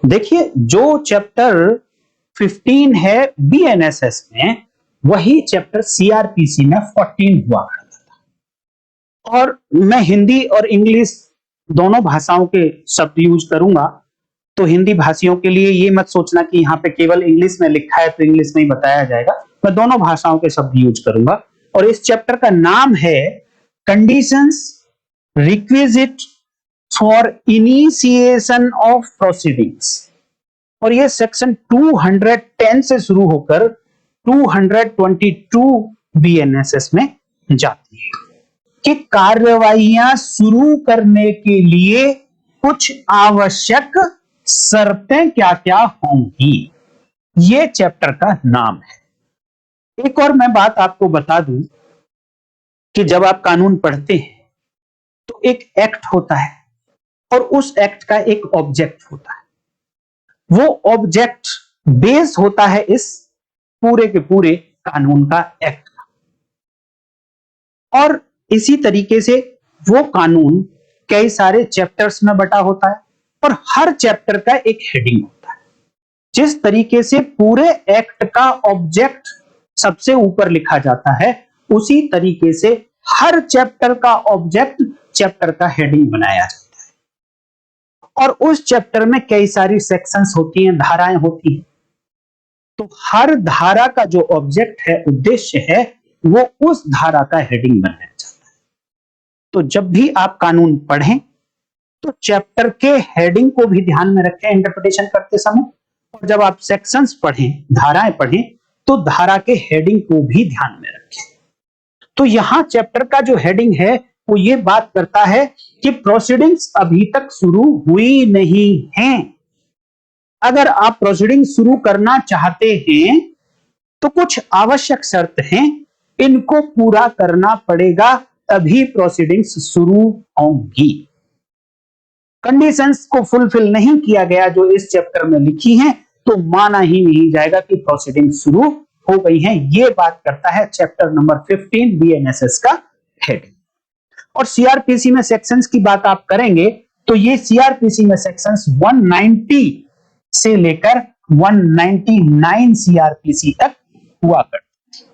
देखिए, जो चैप्टर 15 है बीएनएसएस में, वही चैप्टर सीआरपीसी में 14 हुआ करता था। और मैं हिंदी और इंग्लिश दोनों भाषाओं के शब्द यूज करूंगा, तो हिंदी भाषियों के लिए ये मत सोचना कि यहाँ पे केवल इंग्लिश में लिखा है तो इंग्लिश में ही बताया जाएगा। मैं दोनों भाषाओं के शब्द यूज करूंगा। और इस चैप्टर का नाम है conditions requisite for initiation of proceedings. और ये सेक्शन 210 से शुरू होकर 222 बीएनएसएस में जाती है कि कार्यवाहियां शुरू करने के लिए कुछ आवश्यक शर्तें क्या क्या होंगी। ये चैप्टर का नाम है। एक और मैं बात आपको बता दूं कि जब आप कानून पढ़ते हैं तो एक एक्ट होता है और उस एक्ट का एक ऑब्जेक्ट होता है। वो ऑब्जेक्ट बेस होता है इस पूरे के पूरे कानून का, एक्ट का। और इसी तरीके से वो कानून कई सारे चैप्टर्स में बटा होता है और हर चैप्टर का एक हेडिंग होता है। जिस तरीके से पूरे एक्ट का ऑब्जेक्ट सबसे ऊपर लिखा जाता है, उसी तरीके से हर चैप्टर का ऑब्जेक्ट चैप्टर का हेडिंग बनाया जाता है। और उस चैप्टर में कई सारी सेक्शंस होती हैं, धाराएं होती हैं। तो हर धारा का जो ऑब्जेक्ट है, उद्देश्य है, वो उस धारा का हेडिंग बनाया जाता है। तो जब भी आप कानून पढ़ें तो चैप्टर के हेडिंग को भी ध्यान में रखें इंटरप्रिटेशन करते समय। और जब आप सेक्शंस पढ़ें, धाराएं पढ़ें, तो धारा के हेडिंग को भी ध्यान में रखें। तो यहां चैप्टर का जो हेडिंग है वो ये बात करता है कि प्रोसीडिंग्स अभी तक शुरू हुई नहीं हैं। अगर आप प्रोसीडिंग शुरू करना चाहते हैं तो कुछ आवश्यक शर्त हैं, इनको पूरा करना पड़ेगा, तभी प्रोसीडिंग्स शुरू होंगी। कंडीशंस को फुलफिल नहीं किया गया जो इस चैप्टर में लिखी हैं, तो माना ही नहीं जाएगा कि प्रोसीडिंग शुरू हो गई हैं। ये बात करता है चैप्टर नंबर 15 बीएनएसएस का हेडिंग। और सीआरपीसी में सेक्शंस की बात आप करेंगे तो ये सीआरपीसी में सेक्शंस 190 से लेकर 199 सीआरपीसी तक हुआ करते हैं।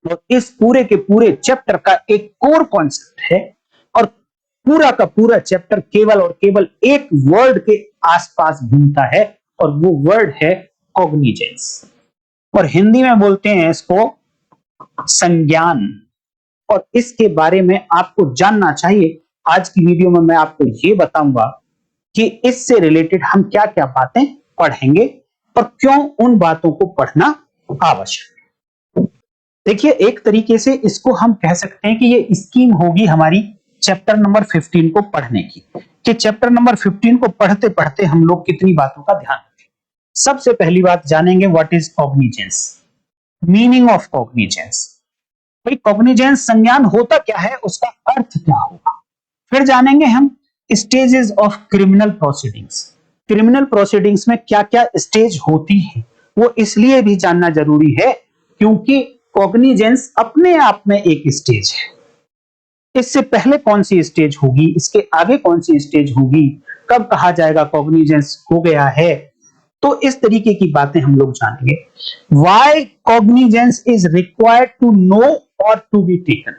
और इस पूरे के पूरे चैप्टर का एक कोर कॉन्सेप्ट है और पूरा का पूरा चैप्टर केवल और केवल एक वर्ड के आसपास घूमता है और वो वर्ड है कॉग्निजेंस। और हिंदी में बोलते हैं इसको संज्ञान। और इसके बारे में आपको जानना चाहिए। आज की वीडियो में मैं आपको ये बताऊंगा कि इससे रिलेटेड हम क्या क्या बातें पढ़ेंगे और क्यों उन बातों को पढ़ना आवश्यक है। देखिए, एक तरीके से इसको हम कह सकते हैं कि ये स्कीम होगी हमारी चैप्टर नंबर 15 को पढ़ने की, कि चैप्टर नंबर 15 को पढ़ते पढ़ते हम लोग कितनी बातों का ध्यान रखें। सबसे पहली बात जानेंगे what is cognizance, meaning of cognizance. भाई कॉग्निजेंस संज्ञान होता क्या है, उसका अर्थ क्या होगा। फिर जानेंगे हम stages of criminal proceedings. Criminal proceedings में क्या क्या स्टेज होती है, वो इसलिए भी जानना जरूरी है क्योंकि कॉग्निजेंस अपने आप में एक स्टेज है। इससे पहले कौन सी स्टेज होगी, इसके आगे कौन सी स्टेज होगी, कब कहा जाएगा कॉग्निजेंस हो गया है, तो इस तरीके की बातें हम लोग जानेंगे। Why cognizance is required to know or to be taken?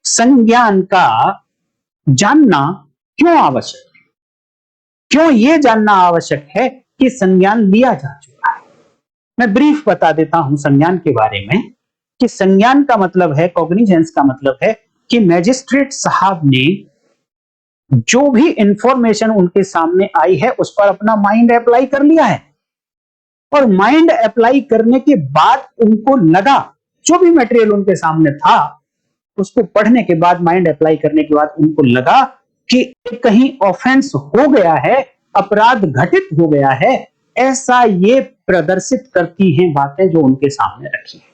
संज्ञान का जानना क्यों आवश्यक है, क्यों यह जानना आवश्यक है कि संज्ञान लिया जा चुका है। मैं ब्रीफ बता देता हूं संज्ञान के बारे में कि संज्ञान का मतलब है, कॉग्निजेंस का मतलब है कि मैजिस्ट्रेट साहब ने जो भी इंफॉर्मेशन उनके सामने आई है उस पर अपना माइंड अप्लाई कर लिया है। और माइंड अप्लाई करने के बाद उनको लगा, जो भी मटेरियल उनके सामने था उसको पढ़ने के बाद, माइंड अप्लाई करने के बाद उनको लगा कि कहीं ऑफेंस हो गया है, अपराध घटित हो गया है, ऐसा ये प्रदर्शित करती हैं बातें जो उनके सामने रखी है।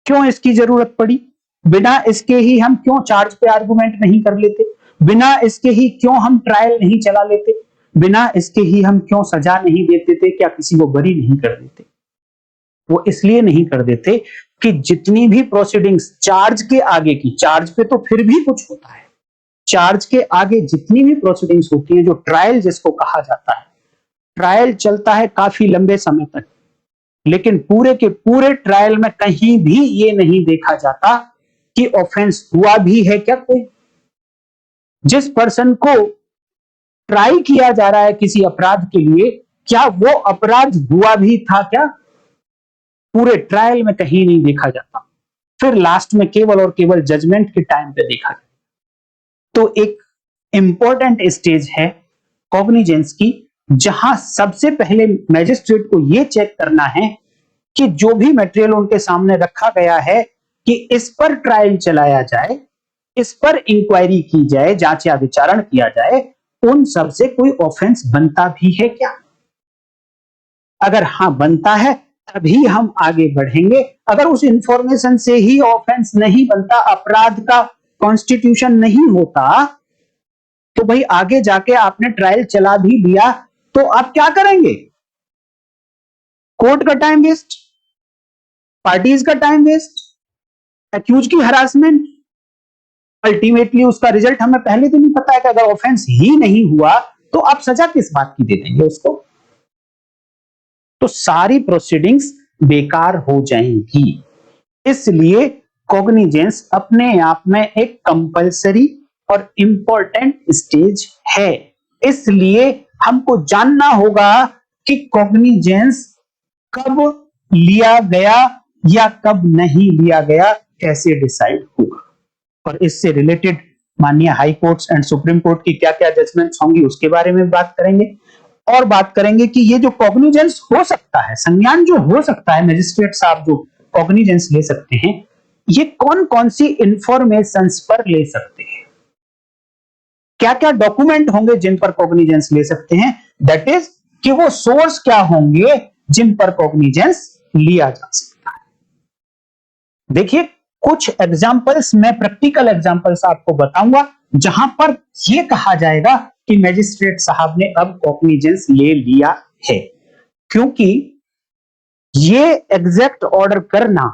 क्यों इसकी जरूरत पड़ी, बिना इसके ही हम क्यों चार्ज पे आर्गुमेंट नहीं कर लेते, बिना इसके ही क्यों हम ट्रायल नहीं चला लेते, बिना इसके ही हम क्यों सजा नहीं देते थे, क्या किसी को बरी नहीं कर देते। वो इसलिए नहीं कर देते कि जितनी भी प्रोसीडिंग्स चार्ज के आगे की, चार्ज पे तो फिर भी कुछ होता है, चार्ज के आगे जितनी भी प्रोसीडिंग्स होती हैं, जो ट्रायल जिसको कहा जाता है, ट्रायल चलता है काफी लंबे समय तक, लेकिन पूरे के पूरे ट्रायल में कहीं भी ये नहीं देखा जाता कि ऑफेंस हुआ भी है क्या कोई। जिस पर्सन को ट्राई किया जा रहा है किसी अपराध के लिए, क्या वो अपराध हुआ भी था क्या, पूरे ट्रायल में कहीं नहीं देखा जाता। फिर लास्ट में केवल और केवल जजमेंट के टाइम पे देखा जाता। तो एक इंपॉर्टेंट स्टेज है कॉग्निजेंस की, जहां सबसे पहले मैजिस्ट्रेट को यह चेक करना है कि जो भी मटेरियल उनके सामने रखा गया है कि इस पर ट्रायल चलाया जाए, इस पर इंक्वायरी की जाए, जांच या विचारण किया जाए, उन सब से कोई ऑफेंस बनता भी है क्या। अगर हां बनता है तभी हम आगे बढ़ेंगे। अगर उस इंफॉर्मेशन से ही ऑफेंस नहीं बनता, अपराध का कॉन्स्टिट्यूशन नहीं होता, तो भाई आगे जाके आपने ट्रायल चला भी लिया तो आप क्या करेंगे? कोर्ट का टाइम वेस्ट, पार्टीज का टाइम वेस्ट, एक्यूज की हरासमेंट, अल्टीमेटली उसका रिजल्ट हमें पहले तो नहीं पता है कि अगर ऑफेंस ही नहीं हुआ तो आप सजा किस बात की दे देंगे उसको। तो सारी प्रोसीडिंग्स बेकार हो जाएंगी। इसलिए कॉग्निजेंस अपने आप में एक कंपलसरी और इंपॉर्टेंट स्टेज है। इसलिए हमको जानना होगा कि कॉग्निजेंस कब लिया गया या कब नहीं लिया गया, कैसे डिसाइड होगा। और इससे रिलेटेड माननीय high courts and supreme court की क्या क्या जजमेंट्स होंगी उसके बारे में बात करेंगे। और बात करेंगे कि ये जो कॉग्निजेंस हो सकता है, संज्ञान जो हो सकता है, मजिस्ट्रेट साहब जो कॉग्निजेंस ले सकते हैं, ये कौन कौन सी इंफॉर्मेशंस पर ले सकते हैं, क्या क्या डॉक्यूमेंट होंगे जिन पर कॉग्निजेंस ले सकते हैं, दैट इज कि वो सोर्स क्या होंगे जिन पर कॉग्निजेंस लिया जा सकता है। देखिए कुछ एग्जांपल्स, मैं प्रैक्टिकल एग्जांपल्स आपको बताऊंगा जहां पर यह कहा जाएगा कि मैजिस्ट्रेट साहब ने अब कॉग्निजेंस ले लिया है। क्योंकि ये एग्जैक्ट ऑर्डर करना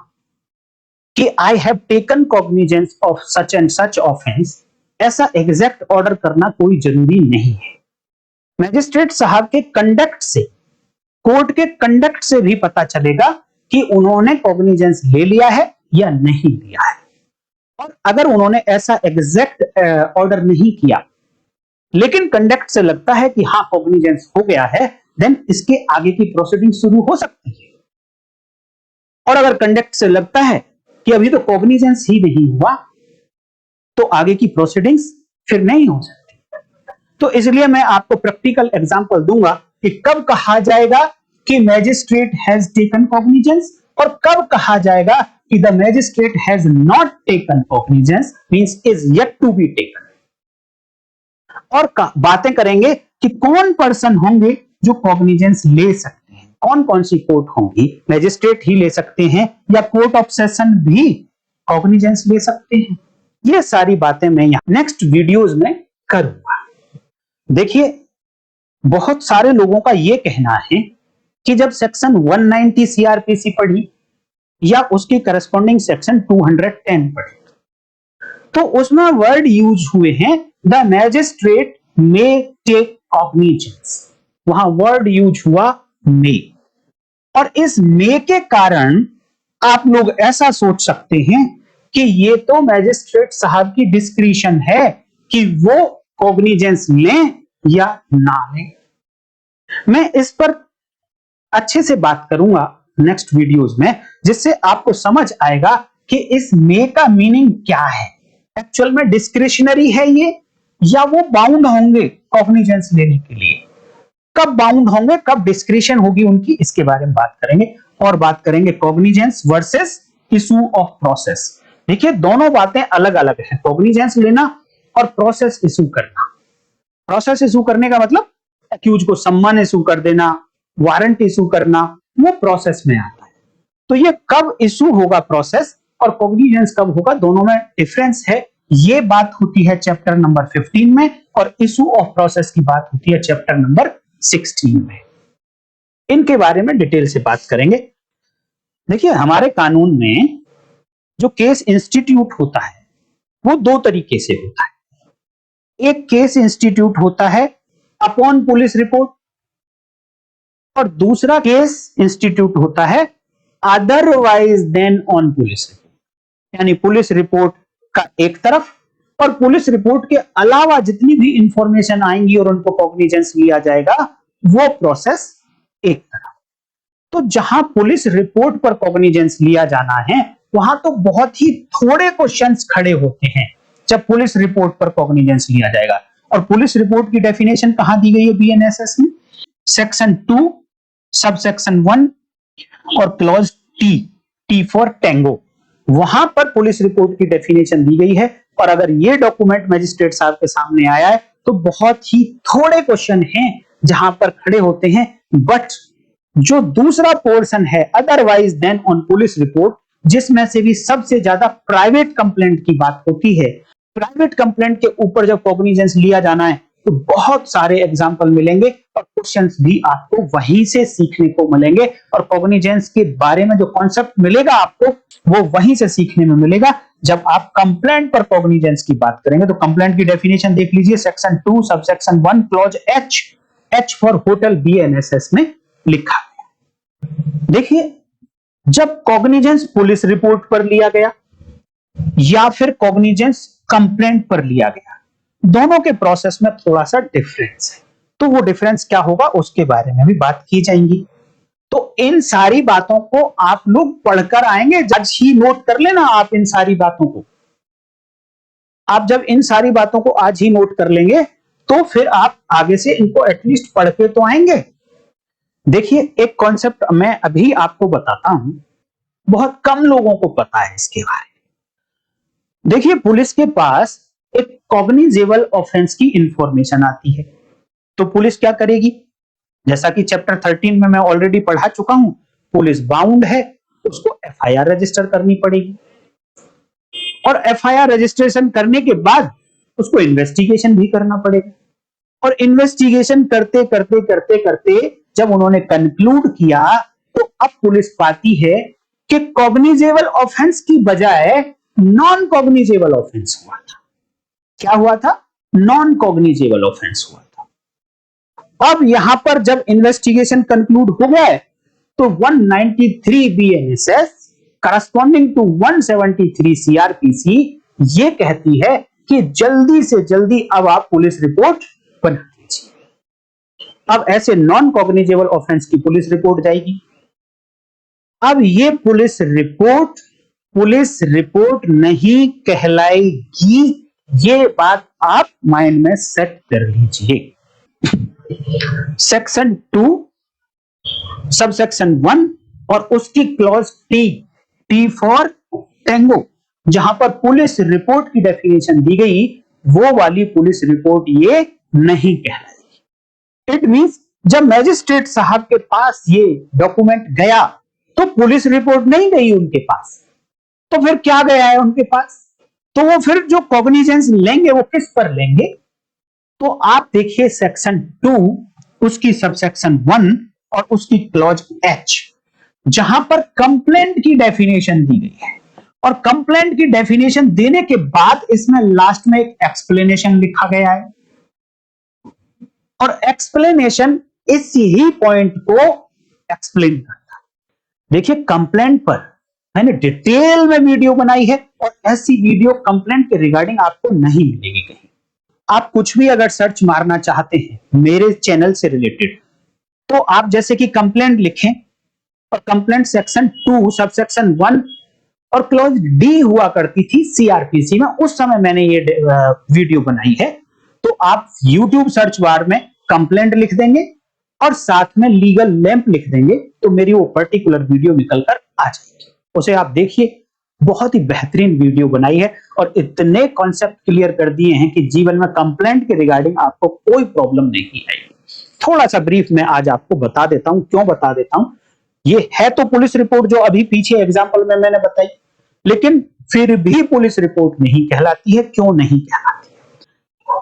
कि I have taken cognizance of such and such offence, ऐसा एग्जैक्ट ऑर्डर करना कोई जरूरी नहीं है। मैजिस्ट्रेट साहब के कंडक्ट से, कोर्ट के कंडक्ट से भी पता चलेगा कि उन्होंने कॉग्निजेंस ले लिया है या नहीं लिया है। और अगर उन्होंने ऐसा एग्जैक्ट ऑर्डर नहीं किया लेकिन कंडक्ट से लगता है कि हां कॉग्निजेंस हो गया है, देन इसके आगे की प्रोसीडिंग शुरू हो सकती है। और अगर कंडक्ट से लगता है कि अभी तो कॉग्निजेंस ही नहीं हुआ, तो आगे की प्रोसीडिंग्स फिर नहीं हो सकती। तो इसलिए मैं आपको प्रैक्टिकल एग्जांपल दूंगा कि कब कहा जाएगा कि मैजिस्ट्रेट हैज टेकन कॉग्निजेंस और कब कहा जाएगा कि the magistrate has not taken cognizance, means is yet to be taken. और बातें करेंगे कि कौन पर्सन होंगे जो कॉग्निजेंस ले सकते हैं, कौन कौन सी कोर्ट होंगी, मैजिस्ट्रेट ही ले सकते हैं या कोर्ट ऑफ सेशन भी कॉग्निजेंस ले सकते हैं। ये सारी बातें मैं यहां नेक्स्ट वीडियोस में करूंगा। देखिए बहुत सारे लोगों का यह कहना है कि जब सेक्शन 190 सीआरपीसी पढ़ी या उसकी करस्पॉन्डिंग सेक्शन 210 पढ़ी, तो उसमें वर्ड यूज हुए हैं the magistrate may take cognizance, वहां वर्ड यूज हुआ मे। और इस मे के कारण आप लोग ऐसा सोच सकते हैं कि ये तो मैजिस्ट्रेट साहब की डिस्क्रिशन है कि वो कॉग्निजेंस लें या ना लें। मैं इस पर अच्छे से बात करूंगा नेक्स्ट वीडियोस में, जिससे आपको समझ आएगा कि इस मे का मीनिंग क्या है। एक्चुअल में डिस्क्रिशनरी है ये या वो बाउंड होंगे कॉग्निजेंस लेने के लिए, कब बाउंड होंगे, कब डिस्क्रिशन होगी उनकी, इसके बारे में बात करेंगे। और बात करेंगे cognizance versus issue of process. देखिए दोनों बातें अलग अलग हैं, कॉग्निजेंस लेना और प्रोसेस इशू करना। प्रोसेस इशू करने का मतलब एक्यूज को सम्मन इशू कर देना, वारंट इशू करना, वो प्रोसेस में आता है। तो ये कब इशू होगा प्रोसेस और कॉग्निजेंस कब होगा, दोनों में डिफरेंस है। ये बात होती है चैप्टर नंबर 15 में और इशू ऑफ प्रोसेस की बात होती है चैप्टर नंबर 16 में। इनके बारे में डिटेल से बात करेंगे। देखिए हमारे कानून में जो केस इंस्टीट्यूट होता है वो दो तरीके से होता है। एक केस इंस्टीट्यूट होता है अपॉन पुलिस रिपोर्ट और दूसरा केस इंस्टीट्यूट होता है otherwise then on police report. यानी पुलिस रिपोर्ट का एक तरफ और पुलिस रिपोर्ट के अलावा जितनी भी इंफॉर्मेशन आएंगी और उनको कॉग्निजेंस लिया जाएगा वो प्रोसेस एक तरफ। तो जहां पुलिस रिपोर्ट पर कॉग्निजेंस लिया जाना है वहां तो बहुत ही थोड़े क्वेश्चंस खड़े होते हैं जब पुलिस रिपोर्ट पर कॉग्निजेंस लिया जाएगा। और पुलिस रिपोर्ट की डेफिनेशन कहां दी गई है बीएनएसएस में? सेक्शन 2 सबसेक्शन 1 और क्लॉज टी फॉर टेंगो, वहां पर पुलिस रिपोर्ट की डेफिनेशन दी गई है। और अगर ये डॉक्यूमेंट मजिस्ट्रेट साहब के सामने आया है तो बहुत ही थोड़े क्वेश्चन हैं जहां पर खड़े होते हैं। बट जो दूसरा पोर्शन है otherwise then on police report, जिसमें से भी सबसे ज्यादा प्राइवेट कंप्लेंट की बात होती है, प्राइवेट कंप्लेंट के ऊपर जब कॉग्निजेंस लिया जाना है तो बहुत सारे एग्जाम्पल मिलेंगे और क्वेश्चंस भी आपको वहीं से सीखने को मिलेंगे। और कॉग्निजेंस के बारे में जो कॉन्सेप्ट मिलेगा आपको वो वहीं से सीखने में मिलेगा। जब आप कंप्लेंट पर कॉग्निजेंस की बात करेंगे तो कंप्लेंट की डेफिनेशन देख लीजिए, section 2 subsection 1 clause H for hotel BNSS में लिखा गया। देखिए, जब कॉग्निजेंस पुलिस रिपोर्ट पर लिया गया या फिर कॉग्निजेंस कंप्लेंट पर लिया गया, दोनों के प्रोसेस में थोड़ा सा डिफरेंस है। तो वो डिफरेंस क्या होगा उसके बारे में भी बात की जाएगी। तो इन सारी बातों को आप लोग पढ़कर आएंगे, आज ही नोट कर लेना आप इन सारी बातों को। आप जब इन सारी बातों को आज ही नोट कर लेंगे तो फिर आप आगे से इनको एटलीस्ट पढ़ के तो आएंगे। देखिए, एक कॉन्सेप्ट मैं अभी आपको बताता हूं, बहुत कम लोगों को पता है इसके बारे में। देखिए, पुलिस के पास एक कॉग्निजेबल ऑफेंस की इंफॉर्मेशन आती है तो पुलिस क्या करेगी? जैसा कि चैप्टर 13 में मैं ऑलरेडी पढ़ा चुका हूं, पुलिस बाउंड है, उसको एफआईआर रजिस्टर करनी पड़ेगी और एफआईआर रजिस्ट्रेशन करने के बाद उसको इन्वेस्टिगेशन भी करना पड़ेगा। और इन्वेस्टिगेशन करते करते करते करते जब उन्होंने कंक्लूड किया तो अब पुलिस पाती है कि कॉग्निजेबल ऑफेंस की बजाय नॉन कॉग्निजेबल ऑफेंस हुआ था। क्या हुआ था? नॉन कॉग्निजेबल ऑफेंस हुआ था। अब यहां पर जब इन्वेस्टिगेशन कंक्लूड हो गया तो 193 बीएनएसएस करस्पॉन्डिंग टू 173 सीआरपीसी ये कहती है कि जल्दी से जल्दी अब आप पुलिस रिपोर्ट बना दीजिए। अब ऐसे नॉन कॉग्निजेबल ऑफेंस की पुलिस रिपोर्ट जाएगी। अब ये पुलिस रिपोर्ट नहीं कहलाएगी, ये बात आप माइंड में सेट कर लीजिए। सेक्शन 2 सबसेक्शन 1 और उसकी क्लॉज टी फॉर टेंगो, जहां पर पुलिस रिपोर्ट की डेफिनेशन दी गई, वो वाली पुलिस रिपोर्ट ये नहीं कहलाएगी। इट मींस जब मैजिस्ट्रेट साहब के पास ये डॉक्यूमेंट गया तो पुलिस रिपोर्ट नहीं गई उनके पास, तो फिर क्या गया है उनके पास? तो वो फिर जो कॉग्निजेंस लेंगे वो किस पर लेंगे? तो आप देखिए सेक्शन 2 उसकी सबसेक्शन 1 और उसकी क्लॉज एच, जहां पर कंप्लेंट की डेफिनेशन दी गई है और कंप्लेंट की डेफिनेशन देने के बाद इसमें लास्ट में एक एक्सप्लेनेशन लिखा गया है और एक्सप्लेनेशन इसी ही पॉइंट को एक्सप्लेन करता है। देखिए, कंप्लेंट पर मैंने डिटेल में वीडियो बनाई है और ऐसी वीडियो कंप्लेंट के रिगार्डिंग आपको नहीं मिलेगी कहीं। आप कुछ भी अगर सर्च मारना चाहते हैं मेरे चैनल से रिलेटेड तो आप जैसे कि कंप्लेंट लिखें और कंप्लेंट सेक्शन 2 सबसेक्शन 1 और क्लॉज डी हुआ करती थी सीआरपीसी में, उस समय मैंने ये वीडियो बनाई है। तो आप YouTube सर्च बार में कंप्लेंट लिख देंगे और साथ में लीगल लैंप लिख देंगे तो मेरी वो पर्टिकुलर वीडियो निकलकर आ जाएगी। उसे आप देखिए, बहुत ही बेहतरीन वीडियो बनाई है और इतने कॉन्सेप्ट क्लियर कर दिए हैं कि जीवन में कंप्लेंट के रिगार्डिंग आपको कोई प्रॉब्लम नहीं आएगी। थोड़ा सा ब्रीफ में आज आपको बता देता हूं। क्यों बता देता हूं? ये है तो पुलिस रिपोर्ट जो अभी पीछे एग्जांपल में मैंने बताई, लेकिन फिर भी पुलिस रिपोर्ट नहीं कहलाती है। क्यों नहीं कहलाती?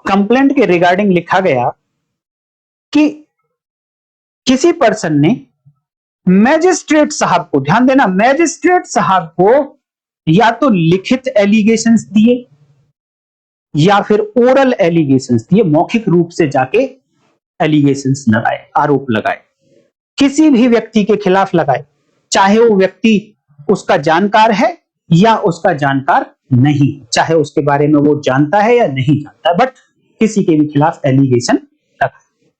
कंप्लेंट के रिगार्डिंग लिखा गया कि किसी पर्सन ने मैजिस्ट्रेट साहब को, ध्यान देना, मैजिस्ट्रेट साहब को या तो लिखित एलिगेशंस दिए या फिर ओरल एलिगेशंस दिए, मौखिक रूप से जाके एलिगेशंस लगाए, आरोप लगाए, किसी भी व्यक्ति के खिलाफ लगाए, चाहे वो व्यक्ति उसका जानकार है या उसका जानकार नहीं, चाहे उसके बारे में वो जानता है या नहीं जानता, बट किसी के भी खिलाफ एलिगेशन लगाए।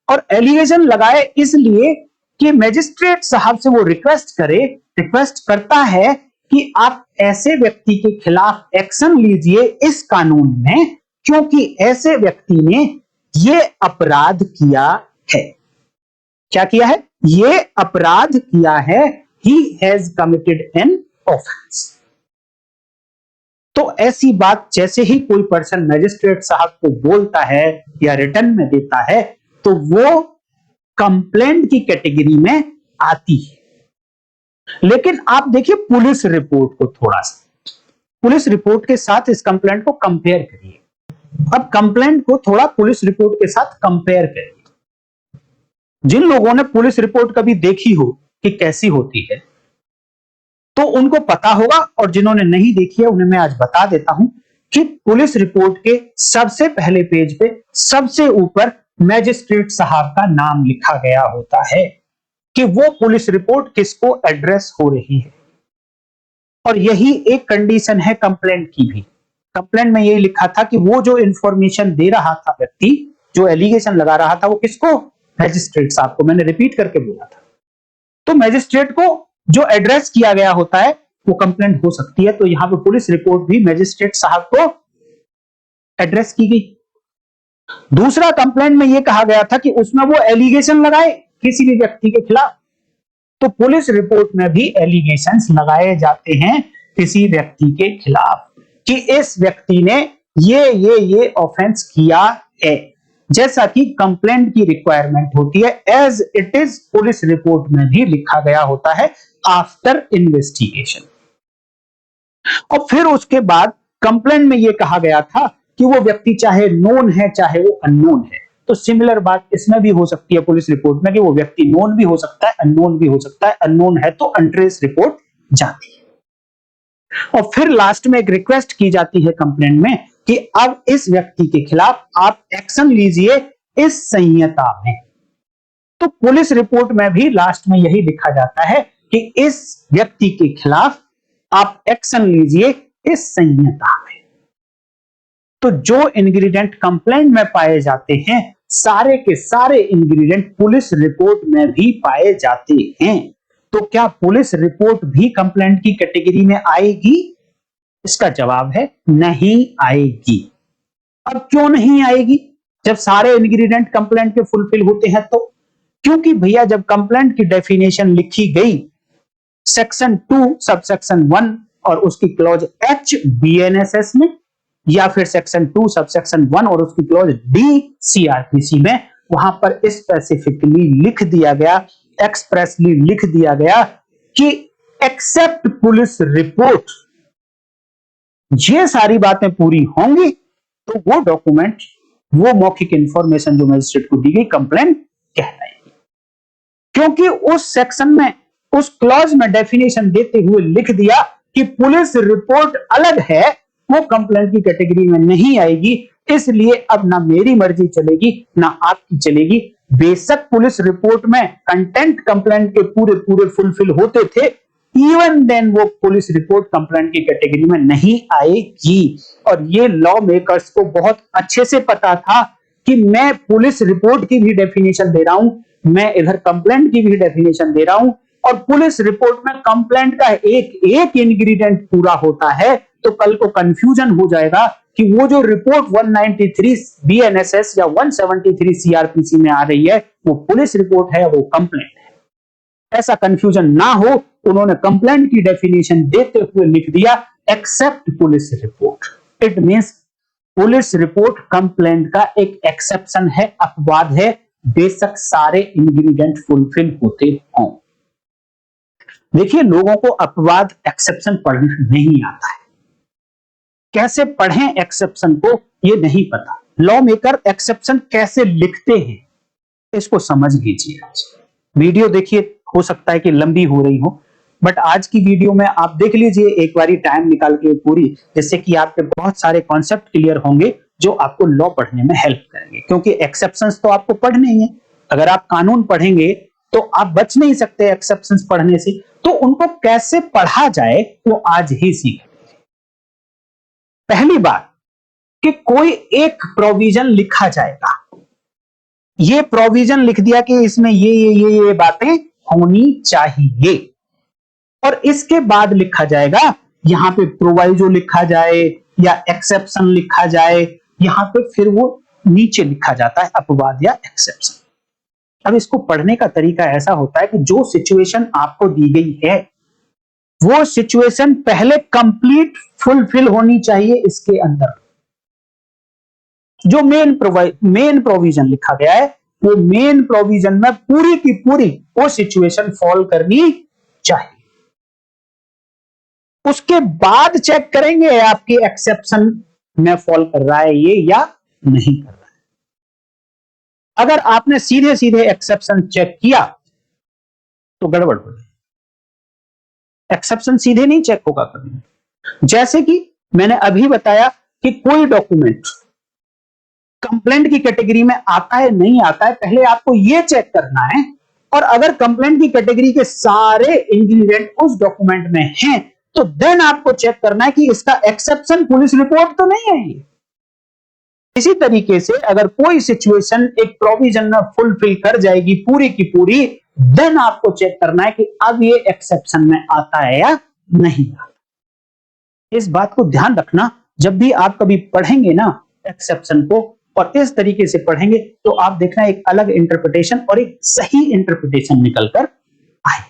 और एलिगेशन लगाए इसलिए कि मैजिस्ट्रेट साहब से वो रिक्वेस्ट करता है कि आप ऐसे व्यक्ति के खिलाफ एक्शन लीजिए इस कानून में, क्योंकि ऐसे व्यक्ति ने ये अपराध किया है। क्या किया है? ये अपराध किया है। He has committed an offense। तो ऐसी बात जैसे ही कोई पर्सन मैजिस्ट्रेट साहब को बोलता है या रिटर्न में देता है तो वो कंप्लेंट की कैटेगरी में आती है। लेकिन आप देखिए पुलिस रिपोर्ट को, थोड़ा सा पुलिस रिपोर्ट के साथ इस कंप्लेंट को कंपेयर करिए। अब कंप्लेंट को थोड़ा पुलिस रिपोर्ट के साथ कंपेयर करिए। जिन लोगों ने पुलिस रिपोर्ट कभी देखी हो कि कैसी होती है तो उनको पता होगा, और जिन्होंने नहीं देखी है उन्हें मैं आज बता देता हूं कि पुलिस रिपोर्ट के सबसे पहले पेज पे सबसे ऊपर मैजिस्ट्रेट साहब का नाम लिखा गया होता है कि वो पुलिस रिपोर्ट किसको एड्रेस हो रही है। और यही एक कंडीशन है कंप्लेंट की भी। कंप्लेंट में यही लिखा था कि वो जो इंफॉर्मेशन दे रहा था व्यक्ति, जो एलिगेशन लगा रहा था, वो किसको? मैजिस्ट्रेट साहब को। मैंने रिपीट करके बोला था। तो मैजिस्ट्रेट को जो एड्रेस किया गया होता है वो कंप्लेंट हो सकती है। तो यहां पे पुलिस रिपोर्ट भी मैजिस्ट्रेट साहब को एड्रेस की गई। दूसरा, कंप्लेंट में यह कहा गया था कि उसमें वो एलिगेशन लगाए किसी भी व्यक्ति के खिलाफ। तो पुलिस रिपोर्ट में भी एलिगेशंस लगाए जाते हैं किसी व्यक्ति के खिलाफ कि इस व्यक्ति ने ये ऑफेंस किया है, जैसा कि कंप्लेंट की रिक्वायरमेंट होती है। As it is police report में भी लिखा गया होता है आफ्टर इन्वेस्टिगेशन। और फिर उसके बाद कंप्लेंट में यह कहा गया था कि वो व्यक्ति चाहे नोन है चाहे वो अननोन है। तो सिमिलर बात इसमें भी हो सकती है पुलिस रिपोर्ट में कि वो व्यक्ति नोन भी हो सकता है, अननोन भी हो सकता है। अननोन है तो अनट्रेस रिपोर्ट जाती है। और फिर लास्ट में एक रिक्वेस्ट की जाती है कंप्लेंट में कि अब इस व्यक्ति के खिलाफ आप एक्शन लीजिए इस संहिता में। तो पुलिस रिपोर्ट में भी लास्ट में यही लिखा जाता है कि इस व्यक्ति के खिलाफ आप एक्शन लीजिए इस संहिता में। तो जो इंग्रेडिएंट कंप्लेंट में पाए जाते हैं सारे के सारे इंग्रेडिएंट पुलिस रिपोर्ट में भी पाए जाते हैं। तो क्या पुलिस रिपोर्ट भी कंप्लेंट की कैटेगरी में आएगी? इसका जवाब है नहीं आएगी। अब क्यों नहीं आएगी जब सारे इंग्रेडिएंट कंप्लेंट के फुलफिल होते हैं? तो क्योंकि भैया जब कंप्लेंट की डेफिनेशन लिखी गई सेक्शन 2 सबसेक्शन 1 और उसकी क्लॉज H BNSS में, या फिर सेक्शन 2 सबसेक्शन 1 और उसकी क्लॉज D CRPC में, वहां पर स्पेसिफिकली लिख दिया गया, एक्सप्रेसली लिख दिया गया कि एक्सेप्ट पुलिस रिपोर्ट, ये सारी बातें पूरी होंगी तो वो डॉक्यूमेंट, वो मौखिक इंफॉर्मेशन जो मजिस्ट्रेट को दी गई कंप्लेंट कहलाएगी। क्योंकि उस सेक्शन में, उस क्लॉज में डेफिनेशन देते हुए लिख दिया कि पुलिस रिपोर्ट अलग है, वो कंप्लेंट की कैटेगरी में नहीं आएगी। इसलिए अब ना मेरी मर्जी चलेगी ना आपकी चलेगी। बेशक पुलिस रिपोर्ट में कंटेंट कंप्लेंट के पूरे पूरे फुलफिल होते थे, इवन देन वो पुलिस रिपोर्ट कंप्लेंट की कैटेगरी में नहीं आएगी। और ये लॉ मेकर्स को बहुत अच्छे से पता था कि मैं पुलिस रिपोर्ट की भी डेफिनेशन दे रहा हूं, मैं इधर कंप्लेंट की भी डेफिनेशन दे रहा हूं, और पुलिस रिपोर्ट में कंप्लेंट का एक एक इंग्रेडिएंट पूरा होता है। तो कल को कंफ्यूजन हो जाएगा कि वो जो रिपोर्ट 193 BNSS या 173 CRPC में आ रही है वो पुलिस रिपोर्ट है, वो कंप्लेंट है। ऐसा कंफ्यूजन ना हो, उन्होंने कंप्लेंट की डेफिनेशन देते हुए लिख दिया except police report. It means police report complaint का एक एक्सेप्शन है, अपवाद है, बेशक सारे इंग्रेडिएंट फुलफिल होते हों। देखिए, लोगों को अपवाद एक्सेप्शन पढ़ना नहीं आता है, कैसे पढ़ें एक्सेप्शन को ये नहीं पता। लॉ मेकर एक्सेप्शन कैसे लिखते हैं इसको समझ लीजिए। आज वीडियो देखिए, हो सकता है कि लंबी हो रही हो, बट आज की वीडियो में आप देख लीजिए एक बारी टाइम निकाल के पूरी, जिससे कि आपके बहुत सारे कॉन्सेप्ट क्लियर होंगे जो आपको लॉ पढ़ने में हेल्प करेंगे, क्योंकि एक्सेप्शंस तो आपको पढ़ने ही है। अगर आप कानून पढ़ेंगे तो आप बच नहीं सकते एक्सेप्शंस पढ़ने से, तो उनको कैसे पढ़ा जाए वो आज ही सीखें। पहली बात कि कोई एक प्रोविजन लिखा जाएगा, ये प्रोविजन लिख दिया कि इसमें ये बातें होनी चाहिए, और इसके बाद लिखा जाएगा, यहां पे प्रोवाइजो लिखा जाए या एक्सेप्शन लिखा जाए, यहां पे फिर वो नीचे लिखा जाता है अपवाद या एक्सेप्शन। अब इसको पढ़ने का तरीका ऐसा होता है कि जो सिचुएशन आपको दी गई है वो सिचुएशन पहले कंप्लीट फुलफिल होनी चाहिए इसके अंदर। जो मेन प्रोविजन लिखा गया है वो मेन प्रोविजन में पूरी की पूरी वो सिचुएशन फॉलो करनी चाहिए। उसके बाद चेक करेंगे आपकी एक्सेप्शन में फॉलो कर रहा है ये या नहीं कर रहा है। अगर आपने सीधे सीधे एक्सेप्शन चेक किया तो गड़बड़ हो जाएगी। एक्सेप्शन सीधे नहीं चेक होगा कभी। जैसे कि मैंने अभी बताया कि कोई डॉक्यूमेंट कंप्लेंट की कैटेगरी में आता है नहीं आता है, पहले आपको यह चेक करना है, और अगर कंप्लेंट की कैटेगरी के सारे इंग्रेडिएंट उस डॉक्यूमेंट में हैं तो देन आपको चेक करना है कि इसका एक्सेप्शन पुलिस रिपोर्ट तो नहीं है ये। इसी तरीके से अगर कोई सिचुएशन एक प्रोविजन में फुलफिल कर जाएगी पूरी की पूरी, देन आपको चेक करना है कि अब ये एक्सेप्शन में आता है या नहीं आता। इस बात को ध्यान रखना, जब भी आप कभी पढ़ेंगे ना एक्सेप्शन को और इस तरीके से पढ़ेंगे तो आप देखना एक अलग इंटरप्रिटेशन और एक सही इंटरप्रिटेशन निकल कर आएगी।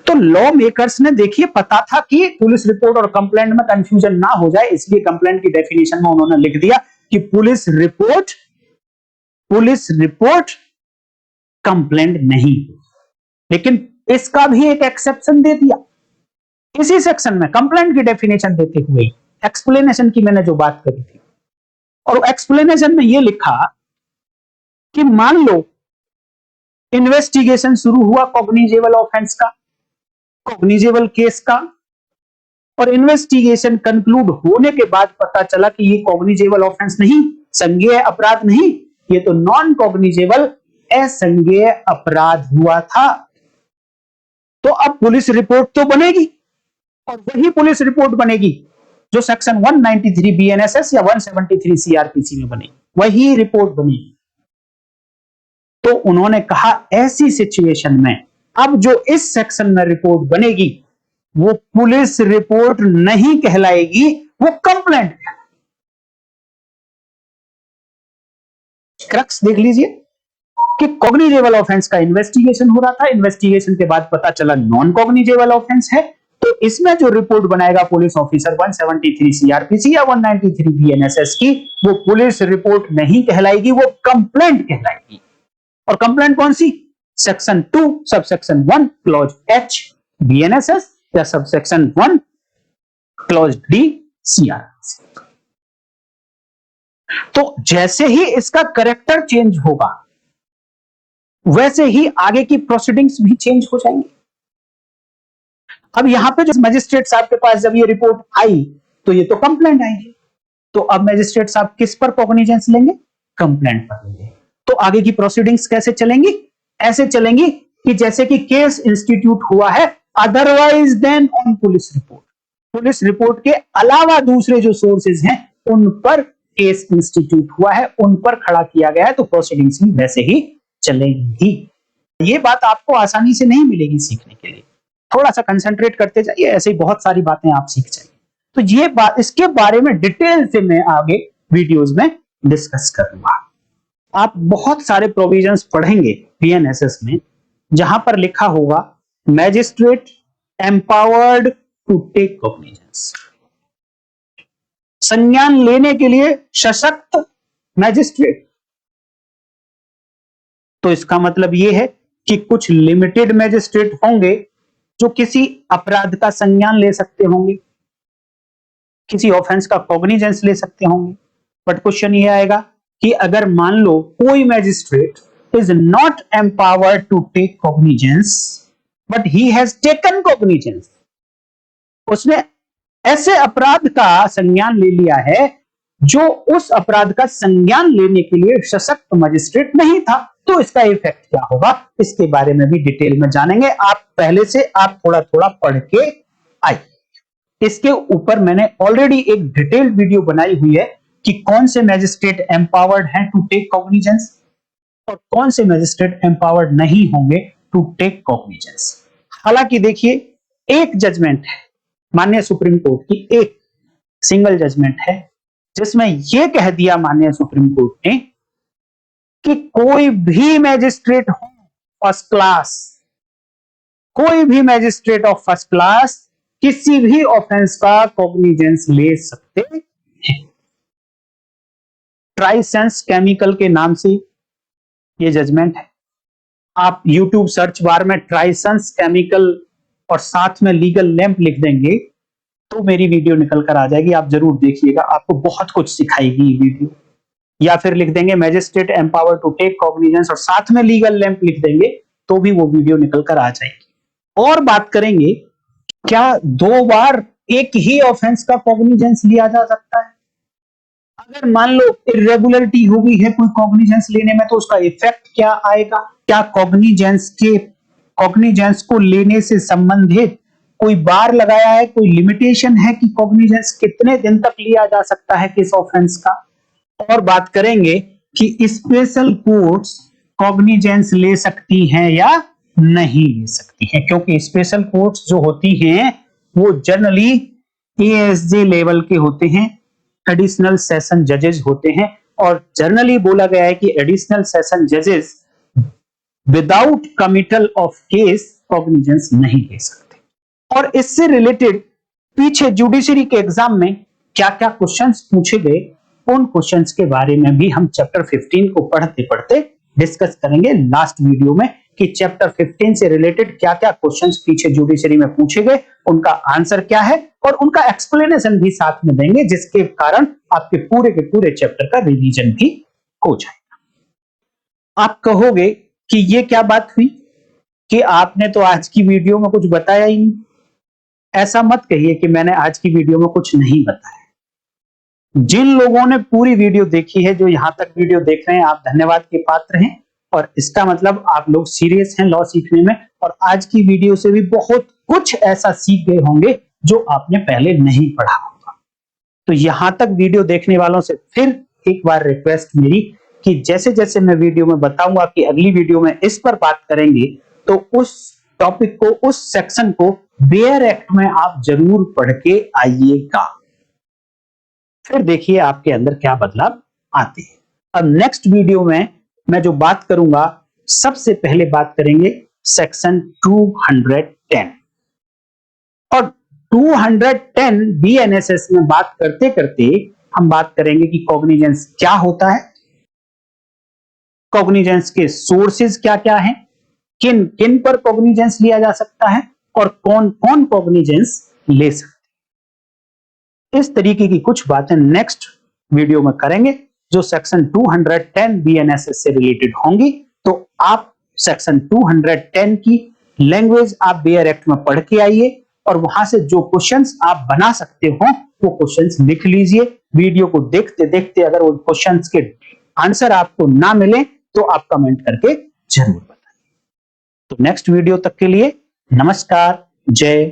तो लॉ मेकर्स ने देखिए पता था कि पुलिस रिपोर्ट और कंप्लेंट में कंफ्यूजन ना हो जाए, इसलिए कंप्लेंट की डेफिनेशन में उन्होंने लिख दिया कि पुलिस रिपोर्ट कंप्लेंट नहीं। लेकिन इसका भी एक एक्सेप्शन दे दिया इसी सेक्शन में, कंप्लेंट की डेफिनेशन देते हुए एक्सप्लेनेशन की मैंने जो बात करी थी, और एक्सप्लेनेशन में यह लिखा कि मान लो इन्वेस्टिगेशन शुरू हुआ कॉग्निजेबल ऑफेंस का, कॉग्निजेबल केस का, और इन्वेस्टिगेशन कंक्लूड होने के बाद पता चला कि ये कॉग्निजेबल ऑफेंस नहीं, संज्ञेय अपराध नहीं, ये तो नॉन कॉग्निजेबल असंज्ञेय अपराध हुआ था। तो अब पुलिस रिपोर्ट तो बनेगी, और वही पुलिस रिपोर्ट बनेगी जो सेक्शन 193 बीएनएसएस या 173 सीआरपीसी में बनेगी, वही रिपोर्ट बनेगी। तो उन्होंने कहा ऐसी सिचुएशन में अब जो इस सेक्शन में रिपोर्ट बनेगी वो पुलिस रिपोर्ट नहीं कहलाएगी, वो कंप्लेंट कहलाएगी। क्रक्स देख लीजिए कि कॉग्निजेबल ऑफेंस का इन्वेस्टिगेशन हो रहा था, इन्वेस्टिगेशन के बाद पता चला नॉन कॉग्निजेबल ऑफेंस है, तो इसमें जो रिपोर्ट बनाएगा पुलिस ऑफिसर 173 सीआरपीसी या 193 बीएनएसएस की, वो पुलिस रिपोर्ट नहीं कहलाएगी, वो कंप्लेंट कहलाएगी। और कंप्लेंट कौन सी? Section 2 subsection 1 clause H BNSS या सबसेक्शन 1 क्लॉज डी सीआरपीसी। तो जैसे ही इसका कैरेक्टर चेंज होगा वैसे ही आगे की प्रोसीडिंग्स भी चेंज हो जाएंगी। अब यहां पे जो मजिस्ट्रेट साहब के पास जब ये रिपोर्ट आई तो ये तो कंप्लेंट आएगी, तो अब मजिस्ट्रेट साहब किस पर कॉग्निजेंस लेंगे? कंप्लेंट पर लेंगे। तो आगे की प्रोसीडिंग्स कैसे चलेंगी? ऐसे चलेंगी कि जैसे कि केस इंस्टीट्यूट हुआ है otherwise then on police report, police report के अलावा दूसरे जो सोर्सेज हैं उन पर केस इंस्टीट्यूट हुआ है, उन पर खड़ा किया गया है, तो प्रोसीडिंग्स भी वैसे ही चलेंगी। ये बात आपको आसानी से नहीं मिलेगी सीखने के लिए, थोड़ा सा कंसंट्रेट करते जाइए, ऐसे ही बहुत सारी बातें आप सीख जाएंगे। तो ये बात, इसके बारे में डिटेल से मैं आगे वीडियोस में डिस्कस करूंगा। आप बहुत सारे प्रोविजंस पढ़ेंगे बीएनएसएस में जहां पर लिखा होगा magistrate empowered to take cognizance, संज्ञान लेने के लिए सशक्त मैजिस्ट्रेट। तो इसका मतलब यह है कि कुछ लिमिटेड मैजिस्ट्रेट होंगे जो किसी अपराध का संज्ञान ले सकते होंगे, किसी ऑफेंस का कॉग्निजेंस ले सकते होंगे। बट क्वेश्चन ये आएगा कि अगर मान लो कोई magistrate is not empowered to take cognizance, but he has taken cognizance, उसने ऐसे अपराध का संज्ञान ले लिया है जो उस अपराध का संज्ञान लेने के लिए सशक्त मजिस्ट्रेट नहीं था। तो इसका इफेक्ट क्या होगा, इसके बारे में भी डिटेल में जानेंगे। आप पहले से आप थोड़ा थोड़ा पढ़ के आइए। इसके ऊपर मैंने ऑलरेडी एक डिटेल्ड वीडियो बनाई हुई है कि कौन से मैजिस्ट्रेट एम्पावर्ड हैं टू टेक कॉग्निजेंस और कौन से मैजिस्ट्रेट एम्पावर्ड नहीं होंगे टू टेक कॉग्निजेंस। हालांकि देखिए, एक जजमेंट है माननीय सुप्रीम कोर्ट की, एक सिंगल जजमेंट है जिसमें यह कह दिया माननीय सुप्रीम कोर्ट ने कि कोई भी मैजिस्ट्रेट हो फर्स्ट क्लास, कोई भी मैजिस्ट्रेट ऑफ फर्स्ट क्लास किसी भी ऑफेंस का कॉग्निजेंस ले सकते हैं। ट्राइसेंस केमिकल के नाम से ये जजमेंट है। आप YouTube सर्च बार में ट्राइसेंस केमिकल और साथ में लीगल लैंप लिख देंगे तो मेरी वीडियो निकल कर आ जाएगी, आप जरूर देखिएगा, आपको बहुत कुछ सिखाएगी ये वीडियो। या फिर लिख देंगे magistrate empower to take cognizance और साथ में लीगल लैंप लिख देंगे तो भी वो वीडियो निकल कर आ जाएगी। और बात करेंगे, क्या 2 बार एक ही ऑफेंस का कॉग्निजेंस लिया जा सकता है? अगर मान लो इरेगुलरिटी हो गई है कोई कॉग्निजेंस लेने में तो उसका इफेक्ट क्या आएगा? क्या कॉग्निजेंस को लेने से संबंधित कोई बार लगाया है, कोई लिमिटेशन है कि कॉग्निजेंस कितने दिन तक लिया जा सकता है किस ऑफेंस का? और बात करेंगे कि स्पेशल कोर्ट्स कॉग्निजेंस ले सकती हैं या नहीं ले सकती हैं, क्योंकि स्पेशल कोर्ट्स जो होती हैं वो जनरली एएसजे लेवल के होते हैं, एडिशनल सेशन जजेस होते हैं, और जनरली बोला गया है कि एडिशनल सेशन जजेस without committal of case cognizance नहीं ले सकते। और इससे रिलेटेड पीछे जुडिशरी के एग्जाम में क्या क्या क्वेश्चंस पूछे गए, उन क्वेश्चंस के बारे में भी हम चैप्टर 15 को पढ़ते पढ़ते डिस्कस करेंगे लास्ट वीडियो में कि चैप्टर 15 से रिलेटेड क्या क्या क्वेश्चंस पीछे जुडिशरी में पूछे गए, उनका आंसर क्या है, और उनका एक्सप्लेनेशन भी साथ में देंगे, जिसके कारण आपके पूरे के पूरे चैप्टर का रिवीजन भी हो जाएगा। आप कहोगे कि ये क्या बात हुई कि आपने तो आज की वीडियो में कुछ बताया ही नहीं। ऐसा मत कहिए कि मैंने आज की वीडियो में कुछ नहीं बताया। जिन लोगों ने पूरी वीडियो देखी है, जो यहां तक वीडियो देख रहे हैं, आप धन्यवाद के पात्र हैं, और इसका मतलब आप लोग सीरियस हैं लॉ सीखने में, और आज की वीडियो से भी बहुत कुछ ऐसा सीख गए होंगे जो आपने पहले नहीं पढ़ा होगा। तो यहां तक वीडियो देखने वालों से फिर एक बार रिक्वेस्ट मेरी कि जैसे जैसे मैं वीडियो में बताऊंगा कि अगली वीडियो में इस पर बात करेंगे, तो उस टॉपिक को, उस सेक्शन को बेयर एक्ट में आप जरूर पढ़ के आइएगा। फिर देखिए आपके अंदर क्या बदलाव आते हैं। अब नेक्स्ट वीडियो में मैं जो बात करूंगा, सबसे पहले बात करेंगे सेक्शन 210, और 210 बीएनएसएस में बात करते करते हम बात करेंगे कि कॉग्निजेंस क्या होता है, कॉग्निजेंस के सोर्सेज क्या क्या हैं, किन किन पर कॉग्निजेंस लिया जा सकता है, और कौन कौन कॉग्निजेंस ले सकते हैं। इस तरीके की कुछ बातें नेक्स्ट वीडियो में करेंगे जो सेक्शन 210 बीएनएसएस से रिलेटेड होंगी। तो आप सेक्शन 210 की लैंग्वेज आप बेयर एक्ट में पढ़ के आइए, और वहां से जो क्वेश्चंस आप बना सकते हो वो क्वेश्चंस लिख लीजिए। वीडियो को देखते देखते अगर वो क्वेश्चंस के आंसर आपको ना मिले तो आप कमेंट करके जरूर बताइए। तो नेक्स्ट वीडियो तक के लिए नमस्कार, जय